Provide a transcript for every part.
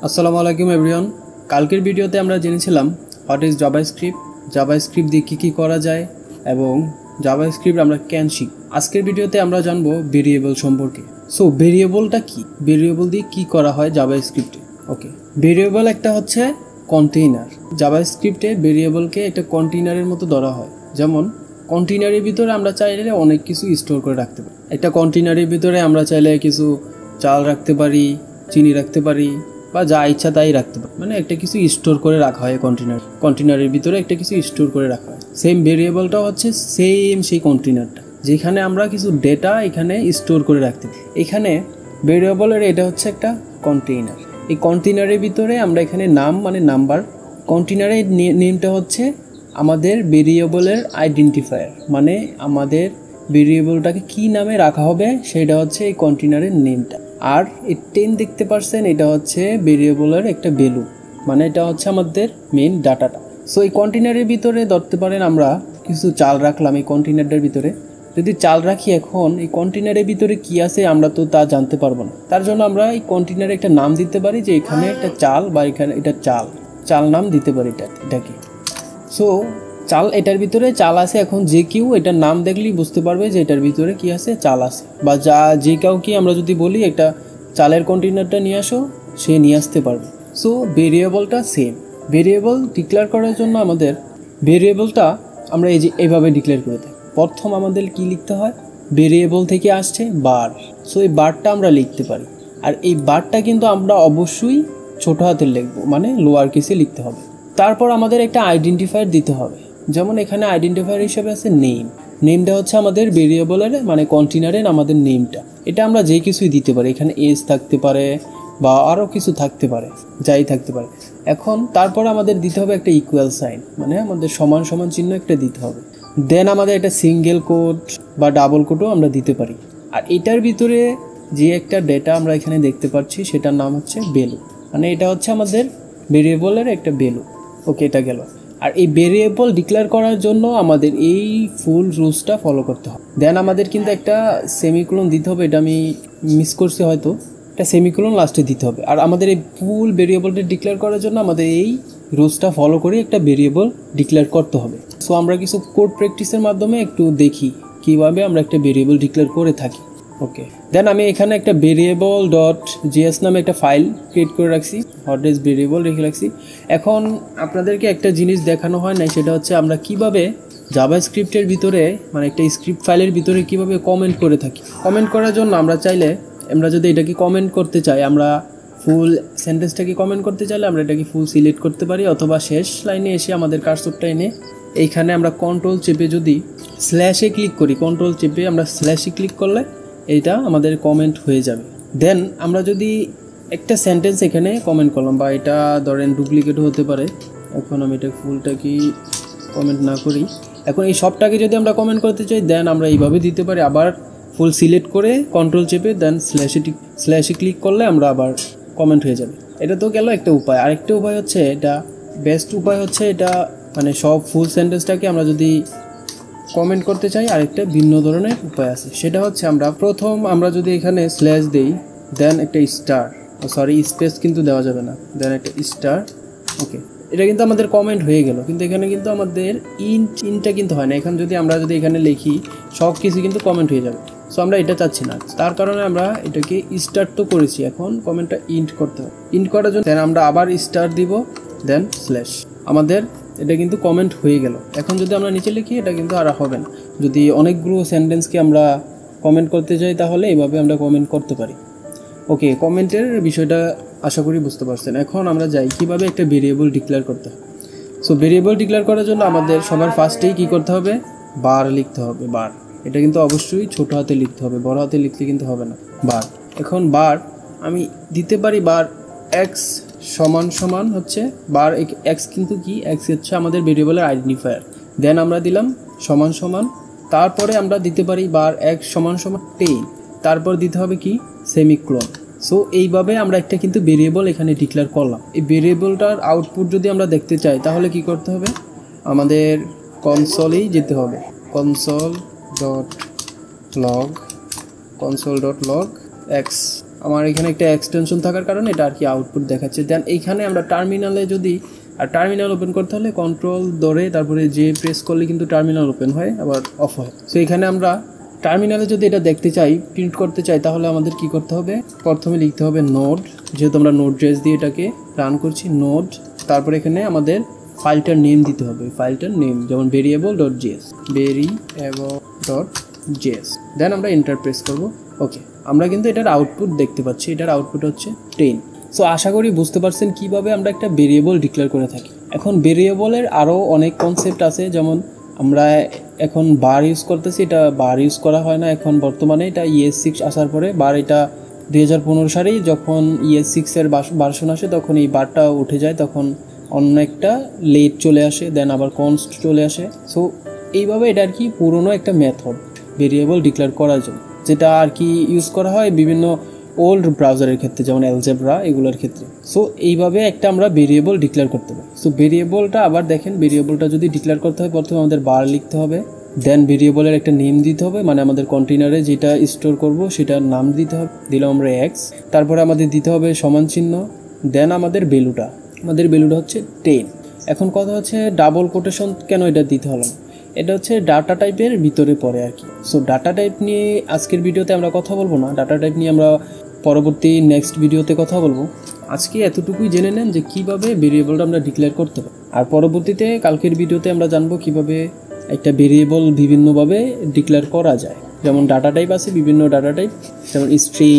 আসসালামু আলাইকুম এভরিওয়ান। কালকের ভিডিওতে আমরা জেনেছিলাম হোয়াট ইজ জাভাস্ক্রিপ্ট দিয়ে কী করা যায় এবং জাভাস্ক্রিপ্ট আমরা কেন শিখব। আজকের ভিডিওতে আমরা জানবো ভেরিয়েবল সম্পর্কে। সো ভেরিয়েবলটা কি, ভেরিয়েবল দিয়ে কী করা হয় জাভাস্ক্রিপ্টে। ওকে, ভেরিয়েবল একটা হচ্ছে কন্টেইনার। জাভাস্ক্রিপ্টে ভেরিয়েবলকে একটা কন্টেইনারের মতো ধরা হয়। যেমন কন্টেইনারের ভিতরে আমরা চাইলে অনেক কিছু স্টোর করে রাখতে পারি। একটা কন্টেইনারের ভিতরে আমরা চাইলে কিছু চাল রাখতে পারি, চিনি রাখতে পারি, বা যা ইচ্ছা তাই রাখতে পারি। মানে একটা কিছু স্টোর করে রাখা হয় কন্টেইনারের ভিতরে একটা কিছু স্টোর করে রাখা হয়। সেম ভেরিয়েবলটা হচ্ছে সেম সেই কন্টেইনারটা, যেখানে আমরা কিছু ডেটা এখানে স্টোর করে রাখতে পারি। এখানে ভেরিয়েবলের এটা হচ্ছে একটা কন্টেইনার। এই কন্টেইনারের ভিতরে আমরা এখানে নাম মানে নাম্বার, কন্টেইনারের নেমটা হচ্ছে আমাদের ভেরিয়েবলের আইডেন্টিফায়ার, মানে আমাদের ভেরিয়েবলটাকে কি নামে রাখা হবে সেটা হচ্ছে এই কন্টেইনারের নেমটা। আর এই 10 দেখতে পারছেন, এটা হচ্ছে ভেরিয়েবলের একটা ভ্যালু, মানে এটা হচ্ছে আমাদের মেইন ডাটাটা। সো এই কন্টেইনারের ভিতরে ধরতে পারেন আমরা কিছু চাল রাখলাম এই কন্টেইনারটার ভিতরে। যদি চাল রাখি, এখন এই কন্টেইনারের ভিতরে কি আছে আমরা তো তা জানতে পারবো না। তার জন্য আমরা এই কন্টেইনারে একটা নাম দিতে পারি, যে এখানে একটা চাল বা এখানে এটা চাল নাম দিতে পারি এটাকে। সো চাল, এটার ভিতরে চাল আছে। এখন যে কেউ এটার নাম দেখলেই বুঝতে পারবে যে এটার ভিতরে কি আছে, চাল আছে। বা যে কাউকে আমরা যদি বলি একটা চালের কন্টেইনারটা নিয়ে আসো, সে নিয়ে আসতে পারবে। সো ভেরিয়েবলটা সেম। ভেরিয়েবল ডিক্লেয়ার করার জন্য আমাদের ভেরিয়েবলটা আমরা এইভাবে ডিক্লেয়ার করে থাকি। প্রথম আমাদের কি লিখতে হয়, ভেরিয়েবল থেকে আসছে বার। সো এই বারটা আমরা লিখতে পারি। আর এই বারটা কিন্তু আমরা অবশ্যই ছোট হাতের লিখবো, মানে লোয়ার কেসে লিখতে হবে। তারপর আমাদের একটা আইডেন্টিফায়ার দিতে হবে। যেমন এখানে আইডেন্টিফায়ার হিসেবে আছে নেমটা হচ্ছে আমাদের ভেরিয়েবলের মানে কন্টেইনারের আমাদের নেমটা। এটা আমরা যে কিছুই দিতে পারি, এখানে এজ থাকতে পারে বা আরও কিছু থাকতে পারে, যাই থাকতে পারে। এখন তারপর আমাদের দিতে হবে একটা ইকুয়াল সাইন, মানে আমাদের সমান সমান চিহ্ন একটা দিতে হবে। দেন আমাদের একটা সিঙ্গেল কোট বা ডাবল কোটও আমরা দিতে পারি। আর এটার ভিতরে যে একটা ডেটা আমরা এখানে দেখতে পাচ্ছি সেটার নাম হচ্ছে ভ্যালু, মানে এটা হচ্ছে আমাদের ভেরিয়েবলের একটা ভ্যালু। ওকে, এটা গেল। আর এই ভেরিয়েবল ডিক্লেয়ার করার জন্য আমাদের এই ফুল রুলসটা ফলো করতে হবে। দেন আমাদের কিন্তু একটা সেমিকোলন দিতে হবে, এটা আমি মিস করছি হয়তো, একটা সেমিকোলন লাস্টে দিতে হবে। আর আমাদের এই ফুল ভেরিয়েবলটা ডিক্লেয়ার করার জন্য আমাদের এই রুলসটা ফলো করে একটা ভেরিয়েবল ডিক্লেয়ার করতে হবে। সো আমরা কিছু কোড প্র্যাকটিসের মাধ্যমে একটু দেখি কিভাবে আমরা একটা ভেরিয়েবল ডিক্লেয়ার করে থাকি। ওকে, দেন আমি এখানে একটা ভেরিয়েবল ডট জিএস নামে একটা ফাইল ক্রিয়েট করে রাখছি, হোয়াট ইজ ভেরিয়েবল রেখে রাখছি। এখন আপনাদেরকে একটা জিনিস দেখানো হয় নাই, সেটা হচ্ছে আমরা কিভাবে জাভাস্ক্রিপ্টের ভিতরে মানে একটা স্ক্রিপ্ট ফাইলের ভিতরে কিভাবে কমেন্ট করে থাকি। কমেন্ট করার জন্য আমরা চাইলে, আমরা যদি এটাকে কমেন্ট করতে চাই, আমরা ফুল সেন্টেন্সটাকে কমেন্ট করতে চাইলে আমরা এটাকে ফুল সিলেক্ট করতে পারি, অথবা শেষ লাইনে এসে আমাদের কার্সরটা এনে এইখানে আমরা কন্ট্রোল চেপে যদি স্ল্যাশে ক্লিক করি, কন্ট্রোল চেপে আমরা স্ল্যাশে ক্লিক করলে এইটা আমাদের কমেন্ট হয়ে যাবে। দেন আমরা যদি একটা সেন্টেন্স এখানে কমেন্ট করলাম, বা এটা ধরেন ডুপ্লিকেটও হতে পারে, এখন আমি এটা ফুলটাকে কমেন্ট না করি, এখন এই সবটাকে যদি আমরা কমেন্ট করতে চাই, দেন আমরা এইভাবে দিতে পারি। আবার ফুল সিলেক্ট করে কন্ট্রোল চেপে দেন স্ল্যাশে ক্লিক করলে আমরা আবার কমেন্ট হয়ে যাবে। এটা তো গেল একটা উপায়। আরেকটা উপায় হচ্ছে, এটা বেস্ট উপায় হচ্ছে, এটা মানে সব ফুল সেন্টেন্সটাকে আমরা যদি কমেন্ট করতে চাই, আরেকটা ভিন্ন ধরনের উপায় আছে। সেটা হচ্ছে আমরা যদি এখানে স্ল্যাশ দেই, দেন একটা স্পেস কিন্তু দেওয়া যাবে না, দেন একটা স্টার। ওকে, এটা কিন্তু আমাদের কমেন্ট হয়ে গেল, কিন্তু এখানে কিন্তু আমাদের ইনটা কিন্তু হয় না। এখন আমরা যদি এখানে লিখি, সব কিছু কিন্তু কমেন্ট হয়ে যাবে। সো আমরা এটা চাচ্ছি না, তার কারণে আমরা এটাকে স্টার তো করেছি, এখন কমেন্টটা ইন্ট করতে হবে। ইন্ট করার জন্য দেন আমরা আবার স্টার দিব, দেন স্ল্যাশ, আমাদের এটা কিন্তু কমেন্ট হয়ে গেল। এখন যদি আমরা নিচে লিখি, এটা কিন্তু আর হবে না। যদি অনেকগুলো সেন্টেন্সকে আমরা কমেন্ট করতে চাই, তাহলে এইভাবে আমরা কমেন্ট করতে পারি। ওকে, কমেন্টের বিষয়টা আশা করি বুঝতে পারছেন। এখন আমরা যাই কিভাবে একটা ভেরিয়েবল ডিক্লেয়ার করতে হয়। সো ভেরিয়েবল ডিক্লেয়ার করার জন্য আমাদের সবার ফার্স্টেই কী করতে হবে, বার লিখতে হবে। বার, এটা কিন্তু অবশ্যই ছোট হাতে লিখতে হবে, বড় হাতে লিখলে কিন্তু হবে না। বার, এখন বার আমি দিতে পারি বার এক্স সমান সমান হচ্ছে বার এক্স, কিন্তু কি এক্স হচ্ছে আমাদের ভেরিয়েবলের আইডেন্টিফায়ার। দেন আমরা দিলাম সমান সমান, তারপরে আমরা দিতে পারি বার এক্স সমান সমান 10, তারপর দিতে হবে কি সেমিকোলন। সো এইভাবে আমরা একটা কিন্তু ভেরিয়েবল এখানে ডিক্লেয়ার করলাম। এই ভেরিয়েবলটার আউটপুট যদি আমরা দেখতে চাই, তাহলে কি করতে হবে, আমাদের কনসোলেই যেতে হবে। কনসোল ডট লগ এক্স আমার এখানে একটা এক্সটেনশন থাকার কারণে এটা আর কি আউটপুট দেখাচ্ছে। দেন এইখানে আমরা টার্মিনালে যদি টার্মিনাল ওপেন করতে হলে কন্ট্রোল ধরে তারপরে যে প্রেস করলে কিন্তু টার্মিনাল ওপেন হয় আবার অফ হয়। সো এখানে আমরা টার্মিনালে যদি এটা দেখতে চাই, প্রিন্ট করতে চাই, তাহলে আমাদের কি করতে হবে, প্রথমে লিখতে হবে নোড, যেহেতু আমরা নোড.js দিয়ে এটাকে রান করছি, নোড, তারপরে এখানে আমাদের ফাইলটার নেম দিতে হবে, ফাইলটার নেম যেমন variable.js, variable.js, দেন আমরা এন্টার প্রেস করব। ওকে, আমরা কিন্তু এটার আউটপুট দেখতে পাচ্ছি, এটার আউটপুট হচ্ছে 10। সো আশা করি বুঝতে পারছেন কিভাবে আমরা একটা ভেরিয়েবল ডিক্লেয়ার করে থাকি। এখন ভেরিয়েবলের আরও অনেক কনসেপ্ট আছে, যেমন আমরা এখন বার ইউজ করতেছি, এটা বার ইউজ করা হয় না এখন বর্তমানে, এটা ES6 আসার পরে বার, এটা 2015 সালেই যখন ES6 এর ভার্সন আসে তখন এই বারটা উঠে যায়, তখন অন্য একটা লেট চলে আসে, দেন আবার কনস্ট চলে আসে। সো এইভাবে এটা আর কি পুরনো একটা মেথড ভেরিয়েবল ডিক্লেয়ার করার জন্য, যেটা আর কি ইউজ করা হয় বিভিন্ন ওল্ড ব্রাউজারের ক্ষেত্রে, যেমন অ্যালজেব্রা এগুলোর ক্ষেত্রে। সো এইভাবে একটা আমরা ভেরিয়েবল ডিক্লেয়ার করতে পারি। সো ভেরিয়েবলটা আবার দেখেন, ভেরিয়েবলটা যদি ডিক্লেয়ার করতে হয় প্রথমে আমাদের বার লিখতে হবে, দেন ভেরিয়েবলের একটা নেম দিতে হবে, মানে আমাদের কন্টেইনারে যেটা স্টোর করব সেটার নাম দিতে হবে, দিলাম আমরা এক্স, তারপরে আমাদের দিতে হবে সমান চিহ্ন, দেন আমাদের ভ্যালুটা হচ্ছে 10। এখন কথা হচ্ছে ডাবল কোটেশন কেন এটা দিতে হলো না, এটা হচ্ছে ডাটা টাইপের ভিতরে পড়ে আর কি। সো ডাটা টাইপ নিয়ে আজকের ভিডিওতে আমরা কথা বলবো না, ডাটা টাইপ নিয়ে আমরা পরবর্তী নেক্সট ভিডিওতে কথা বলবো। আজকে এতটুকুই জেনে নেন যে কীভাবে ভেরিয়েবলটা আমরা ডিক্লেয়ার করতে পারি, আর পরবর্তীতে কালকের ভিডিওতে আমরা জানবো কীভাবে একটা ভেরিয়েবল বিভিন্নভাবে ডিক্লেয়ার করা যায়। যেমন ডাটা টাইপ আছে, বিভিন্ন ডাটা টাইপ, যেমন স্ট্রিং,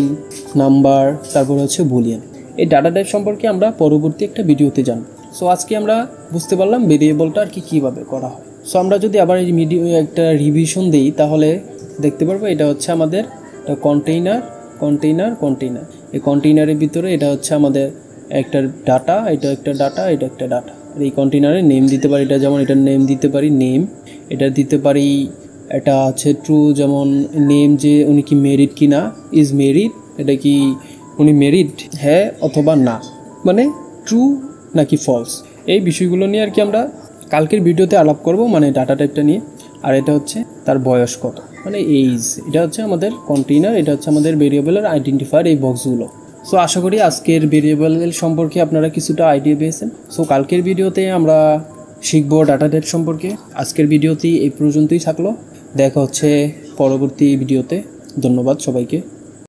নাম্বার, তারপর হচ্ছে বুলিয়ান। এই ডাটা টাইপ সম্পর্কে আমরা পরবর্তী একটা ভিডিওতে জানবো। সো আজকে আমরা বুঝতে পারলাম ভেরিয়েবলটা আর কি কীভাবে করা হয়। সো আমরা যদি আবার এই ভিডিও একটা রিভিশন দিই তাহলে দেখতে পারবো এটা হচ্ছে আমাদের কন্টেইনার। এই কন্টেইনারের ভিতরে এটা হচ্ছে আমাদের একটা ডাটা, এটা একটা ডাটা, এটা একটা ডাটা। আর এই কন্টেইনারে নেম দিতে পারি, এটা যেমন এটার নেম দিতে পারি নেম, এটা দিতে পারি এটা হচ্ছে ট্রু, যেমন নেম যে উনি কি মেরিড কি না, ইজ মেরিড, এটা কি উনি মেরিড, হ্যাঁ অথবা না, মানে ট্রু নাকি ফলস, এই বিষয়গুলো নিয়ে আর কি আমরা কালকের ভিডিওতে আলাপ করব, মানে ডাটা টাইপটা নিয়ে। আর এটা হচ্ছে তার বয়স কত, মানে এইজ, এটা হচ্ছে আমাদের কন্টেইনার, এটা হচ্ছে আমাদের ভেরিয়েবলের আইডেন্টিফায়ার, এই বক্সগুলো। সো আশা করি আজকের ভেরিয়েবল সম্পর্কে আপনারা কিছুটা আইডিয়া পেয়েছেন। সো কালকের ভিডিওতে আমরা শিখবো ডাটা টাইপ সম্পর্কে। আজকের ভিডিওটি এই পর্যন্তই থাকলো, দেখা হচ্ছে পরবর্তী ভিডিওতে। ধন্যবাদ সবাইকে।